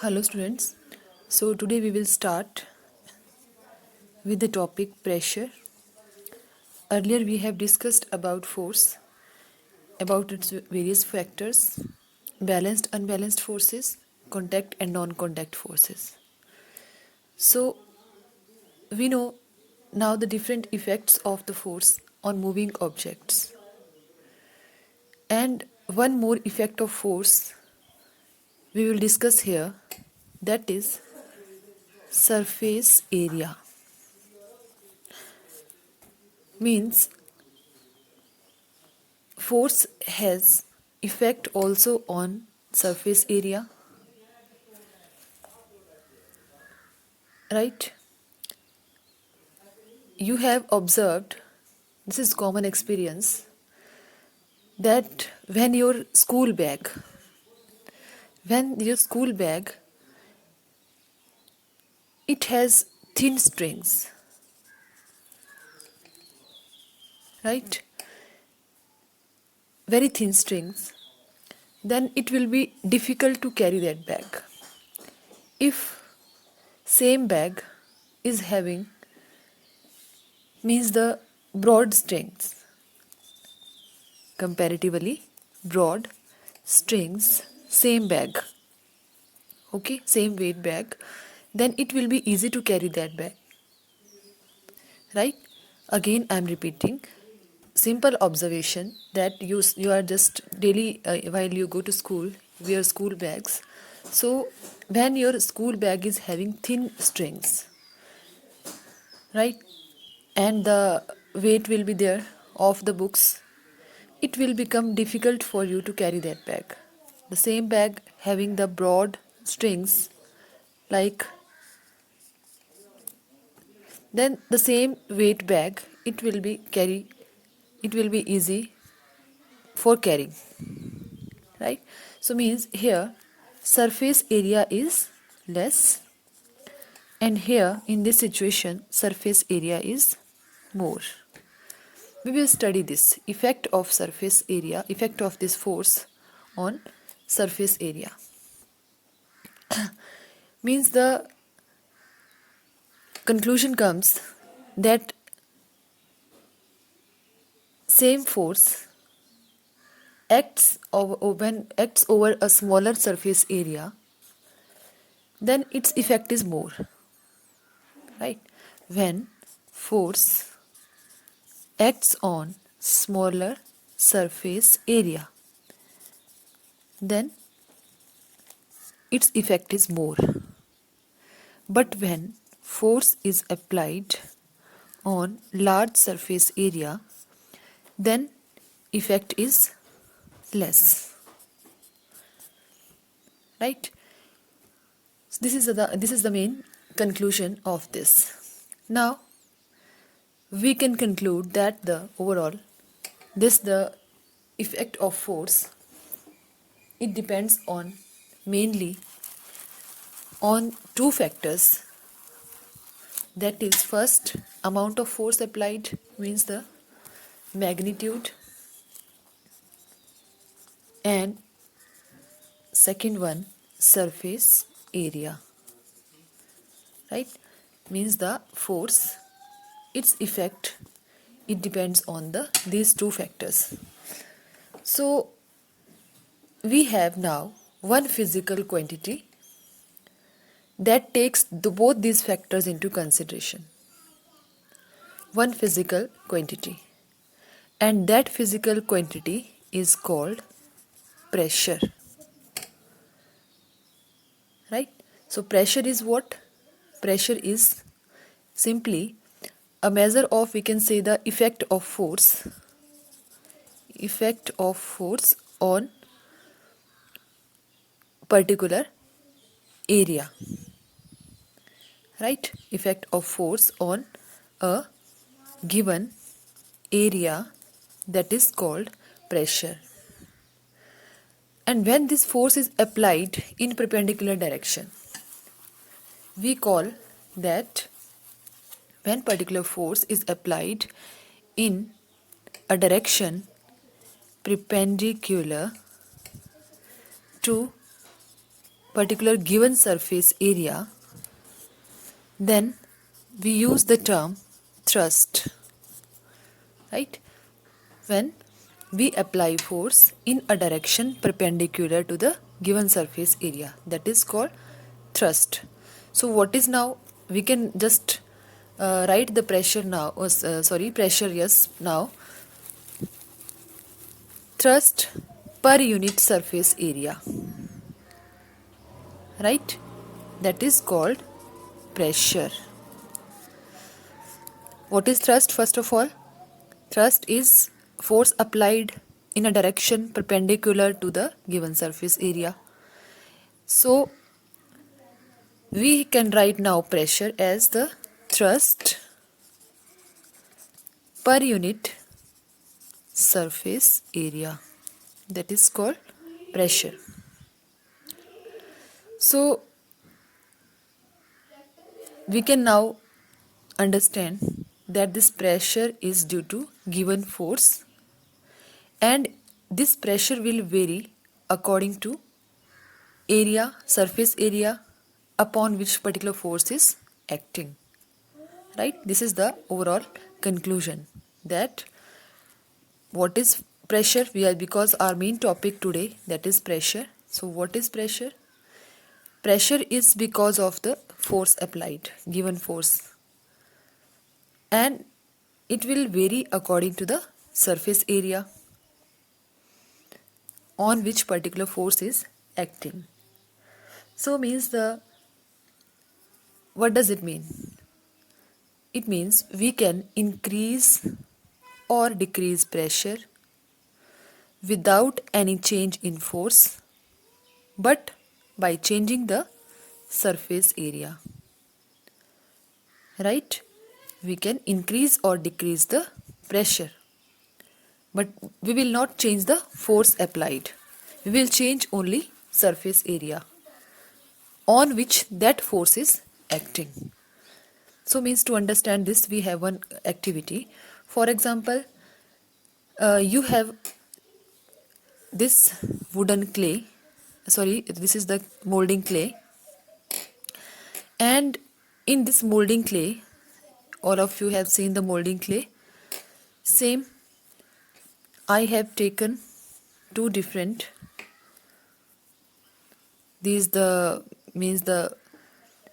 Hello students. So today we will start with the topic pressure. Earlier we have discussed about force, about its various factors, balanced, unbalanced forces, contact and non-contact forces. So we know now the different effects of the force on moving objects. And one more effect of force we will discuss here, that is surface area. Means force has effect also on surface area, right? You have observed, this is common experience, that when your school bag, it has thin strings, right? Very thin strings, then it will be difficult to carry that bag. If same bag is having, means the broad strings, comparatively broad strings, same bag, okay, same weight bag, then it will be easy to carry that bag, right? Again I am repeating, simple observation that you are just daily while you go to school, wear school bags. So when your school bag is having thin strings, right, and the weight will be there of the books, it will become difficult for you to carry that bag. The same bag having the broad strings, like, then the same weight bag, it will be easy for carrying, right? So means here surface area is less, and here in this situation surface area is more. We will study this effect of surface area, effect of this force on surface area. Means the conclusion comes that same force when acts over a smaller surface area, then its effect is more, right? When force acts on smaller surface area, then its effect is more. But when force is applied on large surface area, then effect is less, right? So this is the main conclusion of this. Now we can conclude that the overall the effect of force, it depends on mainly on two factors, that is first amount of force applied, means the magnitude, and second one surface area, right? Means the force, its effect, it depends on these two factors. So we have now one physical quantity that takes both these factors into consideration. One physical quantity, and that physical quantity is called pressure, right? So pressure is what? Pressure is simply a measure of, we can say, the effect of force on particular area, right? Effect of force on a given area, that is called pressure. And when this force is applied in perpendicular direction, we call that, when particular force is applied in a direction perpendicular to particular given surface area, then we use the term thrust, right? When we apply force in a direction perpendicular to the given surface area, that is called thrust. So what is now, we can just write the pressure now, pressure, yes, now. Thrust per unit surface area, right? That is called pressure. What is thrust? First of all, thrust is force applied in a direction perpendicular to the given surface area. So we can write now pressure as the thrust per unit surface area. That is called pressure. So we can now understand that this pressure is due to given force, and this pressure will vary according to area, surface area upon which particular force is acting, right? This is the overall conclusion, that what is pressure, because our main topic today, that is pressure. So what is pressure? Pressure is because of the force applied, given force, and it will vary according to the surface area on which particular force is acting. So means what does it mean? It means we can increase or decrease pressure without any change in force, but by changing the surface area, right? We can increase or decrease the pressure, but we will not change the force applied. We will change only surface area on which that force is acting. So means, to understand this, we have one activity. For example, you have this wooden clay, this is the molding clay, and in this molding clay, all of you have seen the molding clay. Same, I have taken two different, these the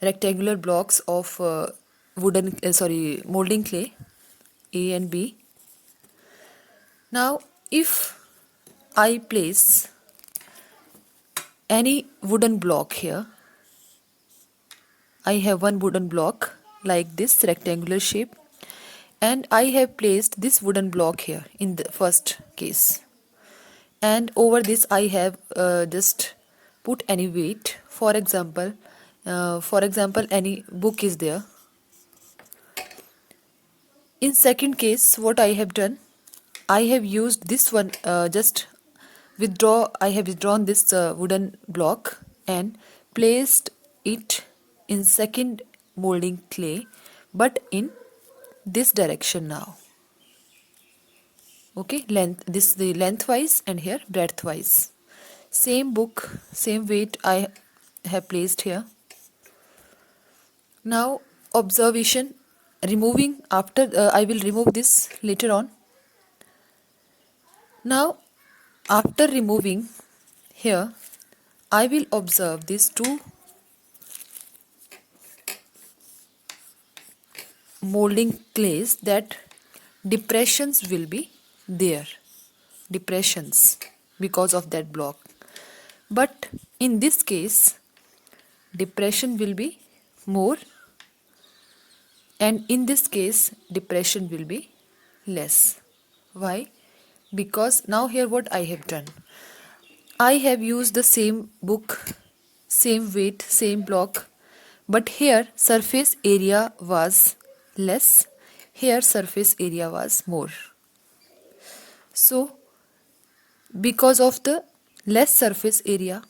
rectangular blocks of molding clay, A and B. Now if I place any wooden block here, I have one wooden block like this rectangular shape, and I have placed this wooden block here in the first case, and over this I have just put any weight. For example, any book is there. In second case, what I have done, I have used this one, I have withdrawn this wooden block and placed it in second molding clay, but in this direction now. Okay, the lengthwise and here breadthwise. Same book, same weight I have placed here. Now observation, removing after I will remove this later on. Now after removing here, I will observe these two molding clays, that depressions will be there, depressions because of that block. But in this case, depression will be more, and in this case depression will be less. Why? Because now here what I have done, I have used the same book, same weight, same block, but here surface area was less, here surface area was more. So because of the less surface area,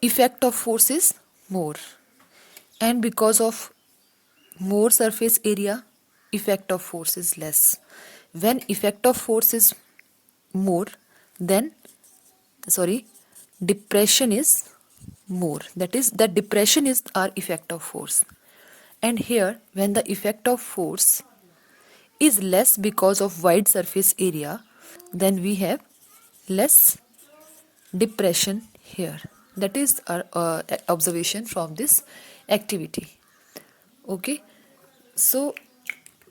effect of force is more, and because of more surface area, effect of force is less. When effect of force is more, then depression is more. That is, the depression is our effect of force. And here, when the effect of force is less because of wide surface area, then we have less depression here. That is our observation from this activity. Okay, so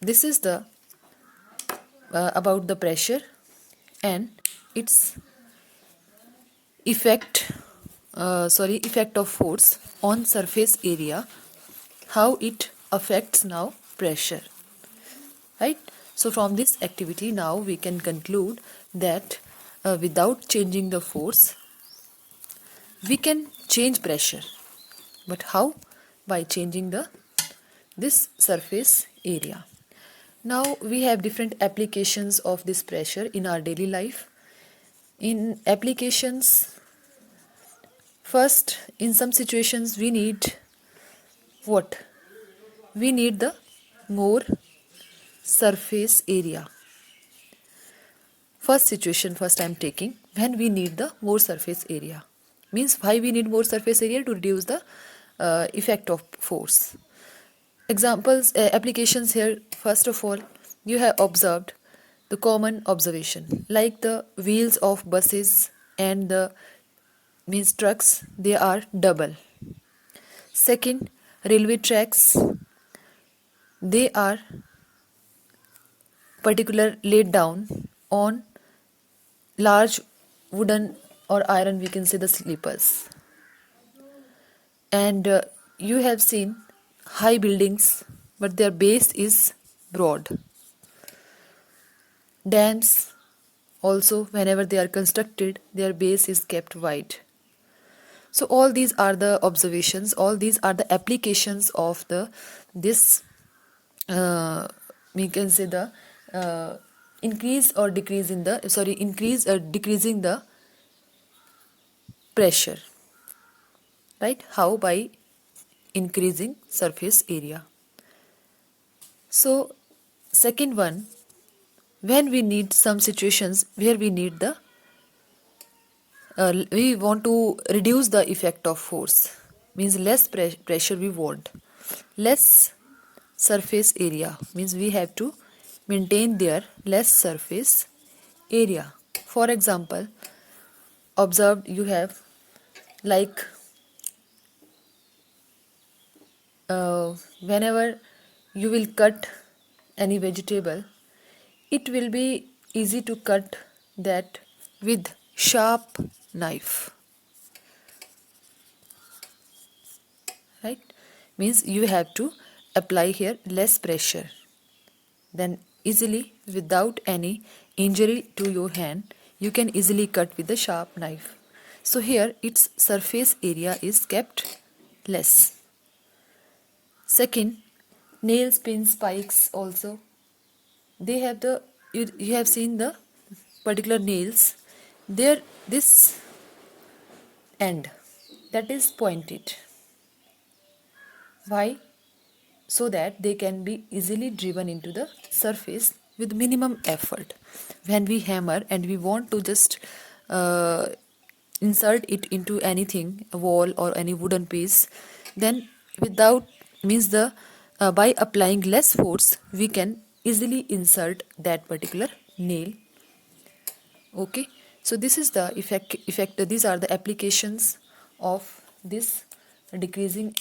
this is the about the pressure and its effect of force on surface area, how it affects now pressure, right? So from this activity now we can conclude that without changing the force we can change pressure. But how? By changing this surface area. Now we have different applications of this pressure in our daily life. In applications, first, in some situations we need what? We need the more surface area. First I am taking when we need the more surface area. Means why we need more surface area? To reduce the effect of force. Examples, applications here. First of all, you have observed the common observation, like the wheels of buses and the means trucks, they are double. Second, railway tracks, they are particular laid down on large wooden or iron, we can say the sleepers. And you have seen high buildings, but their base is broad. Dams also, whenever they are constructed, their base is kept wide. So all these are the observations, all these are the applications of this we can say the increase or decreasing the pressure, right? How? By increasing surface area. So second one, when we need some situations where we need the we want to reduce the effect of force, means less pressure we want, less surface area, means we have to maintain their less surface area. For example, observed you have like whenever you will cut any vegetable, it will be easy to cut that with sharp knife, right? Means you have to apply here less pressure, then easily without any injury to your hand you can easily cut with the sharp knife. So here its surface area is kept less. Second, nails, pins, spikes also, they have the you have seen the particular nails, there this end that is pointed. Why? So that they can be easily driven into the surface with minimum effort. When we hammer and we want to just insert it into anything, a wall or any wooden piece, then without means the by applying less force we can easily insert that particular nail. Okay, so this is the effect these are the applications of this decreasing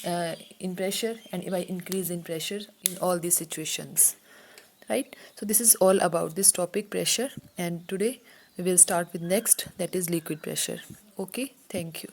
in pressure and by increase in pressure in all these situations, right? So this is all about this topic, pressure, and today we will start with next, that is liquid pressure. Okay, thank you.